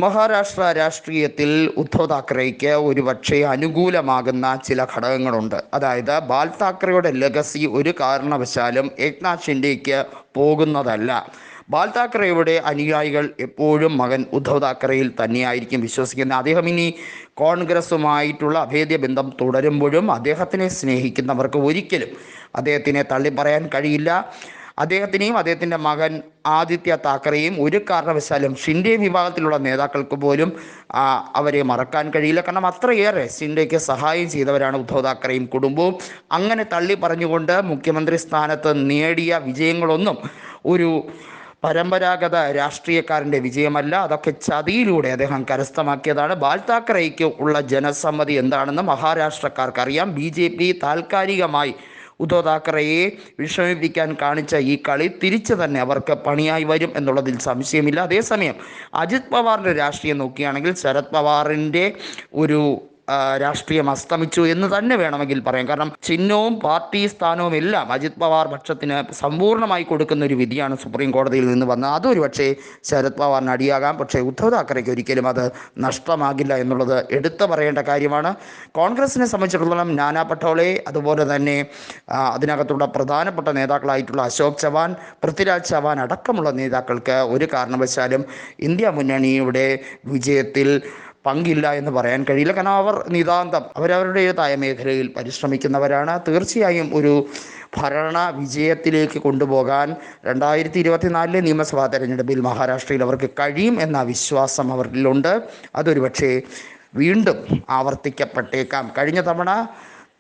മഹാരാഷ്ട്ര രാഷ്ട്രീയത്തിൽ ഉദ്ധവ് താക്കറേക്ക് ഒരുപക്ഷെ അനുകൂലമാകുന്ന ചില ഘടകങ്ങളുണ്ട്. അതായത് ബാൽ താക്കറെയുടെ ലെഗസി ഒരു കാരണവശാലും ഏക്നാഥ് ഷിൻഡേക്ക് പോകുന്നതല്ല. ബാൽ താക്കറെയുടെ അനുയായികൾ എപ്പോഴും മകൻ ഉദ്ധവ് താക്കറെയിൽ തന്നെയായിരിക്കും വിശ്വസിക്കുന്നത്. അദ്ദേഹം ഇനി കോൺഗ്രസുമായിട്ടുള്ള അഭേദ്യ ബന്ധം തുടരുമ്പോഴും അദ്ദേഹത്തിനെ സ്നേഹിക്കുന്നവർക്ക് ഒരിക്കലും അദ്ദേഹത്തിനെ തള്ളിപ്പറയാൻ കഴിയില്ല. അദ്ദേഹത്തിനെയും അദ്ദേഹത്തിൻ്റെ മകൻ ആദിത്യ താക്കറെയും ഒരു കാരണവശാലും ഷിൻഡെ വിഭാഗത്തിലുള്ള നേതാക്കൾക്ക് പോലും അവരെ മറക്കാൻ കഴിയില്ല. കാരണം അത്രയേറെ ഷിൻഡെക്ക് സഹായം ചെയ്തവരാണ് ഉദ്ധവ് താക്കറെയും കുടുംബവും. അങ്ങനെ തള്ളി പറഞ്ഞുകൊണ്ട് മുഖ്യമന്ത്രി സ്ഥാനത്ത് നേടിയ വിജയങ്ങളൊന്നും ഒരു പരമ്പരാഗത രാഷ്ട്രീയക്കാരൻ്റെ വിജയമല്ല. അതൊക്കെ ചതിയിലൂടെ അദ്ദേഹം കരസ്ഥമാക്കിയതാണ്. ബാൽ താക്കറേക്ക് ഉള്ള ജനസമ്മതി എന്താണെന്ന് മഹാരാഷ്ട്രക്കാർക്കറിയാം. BJP താൽക്കാലികമായി ഉദ്ധവ് താക്കറെയെ വിഷമിപ്പിക്കാൻ കാണിച്ച ഈ കളി തിരിച്ചു തന്നെ അവർക്ക് പണിയായി വരും എന്നുള്ളതിൽ സംശയമില്ല. അതേസമയം അജിത് പവാറിൻ്റെ രാഷ്ട്രീയം നോക്കുകയാണെങ്കിൽ ശരത് പവാറിൻ്റെ ഒരു രാഷ്ട്രീയം അസ്തമിച്ചു എന്ന് തന്നെ വേണമെങ്കിൽ പറയാം. കാരണം ചിഹ്നവും പാർട്ടി സ്ഥാനവും എല്ലാം അജിത് പവാർ പക്ഷത്തിന് സമ്പൂർണ്ണമായി കൊടുക്കുന്ന ഒരു വിധിയാണ് സുപ്രീം കോടതിയിൽ നിന്ന് വന്നത്. അതൊരു പക്ഷേ ശരത് പവാറിന് അടിയാകാം. പക്ഷേ ഉദ്ധവ് താക്കറേക്ക് ഒരിക്കലും അത് നഷ്ടമാകില്ല എന്നുള്ളത് എടുത്തു പറയേണ്ട കാര്യമാണ്. കോൺഗ്രസിനെ സംബന്ധിച്ചിടത്തോളം നാനാ പട്ടോളെ, അതുപോലെ തന്നെ അതിനകത്തുള്ള പ്രധാനപ്പെട്ട നേതാക്കളായിട്ടുള്ള അശോക് ചവാൻ, പൃഥ്വിരാജ് ചവാൻ അടക്കമുള്ള നേതാക്കൾക്ക് ഒരു കാരണവശാലും ഇന്ത്യ മുന്നണിയുടെ വിജയത്തിൽ പങ്കില്ല എന്ന് പറയാൻ കഴിയില്ല. കാരണം അവർ നിതാന്തം അവരവരുടേതായ മേഖലയിൽ പരിശ്രമിക്കുന്നവരാണ്. തീർച്ചയായും ഒരു ഭരണ വിജയത്തിലേക്ക് കൊണ്ടുപോകാൻ 2024 നിയമസഭാ തെരഞ്ഞെടുപ്പിൽ മഹാരാഷ്ട്രയിൽ അവർക്ക് കഴിയും എന്ന വിശ്വാസം അവരിലുണ്ട്. അതൊരു പക്ഷേ വീണ്ടും ആവർത്തിക്കപ്പെട്ടേക്കാം. കഴിഞ്ഞ തവണ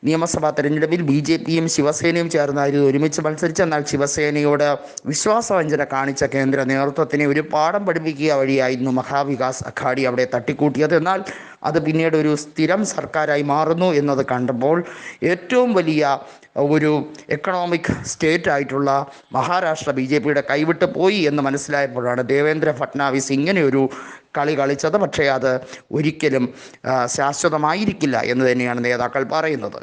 നിയമസഭാ തെരഞ്ഞെടുപ്പിൽ BJPയും ശിവസേനയും ചേർന്നായിരുന്നു ഒരുമിച്ച് മത്സരിച്ച. എന്നാൽ ശിവസേനയോട് വിശ്വാസവഞ്ചന കാണിച്ച കേന്ദ്ര നേതൃത്വത്തിനെ ഒരു പാഠം പഠിപ്പിക്കുക വഴിയായിരുന്നു മഹാവികാസ് അഘാടി അവിടെ തട്ടിക്കൂട്ടിയത്. എന്നാൽ അത് പിന്നീട് ഒരു സ്ഥിരം സർക്കാരായി മാറുന്നു എന്നത് കണ്ടപ്പോൾ ഏറ്റവും വലിയ ഒരു എക്കണോമിക് സ്റ്റേറ്റ് ആയിട്ടുള്ള മഹാരാഷ്ട്ര BJPയുടെ കൈവിട്ട് പോയി എന്ന് മനസ്സിലായപ്പോഴാണ് ദേവേന്ദ്ര ഫട്നാവിസ് ഇങ്ങനെയൊരു കളി കളിച്ചത്. പക്ഷേ അത് ഒരിക്കലും ശാശ്വതമായിരിക്കില്ല എന്ന് തന്നെയാണ് നേതാക്കൾ പറയുന്നത്.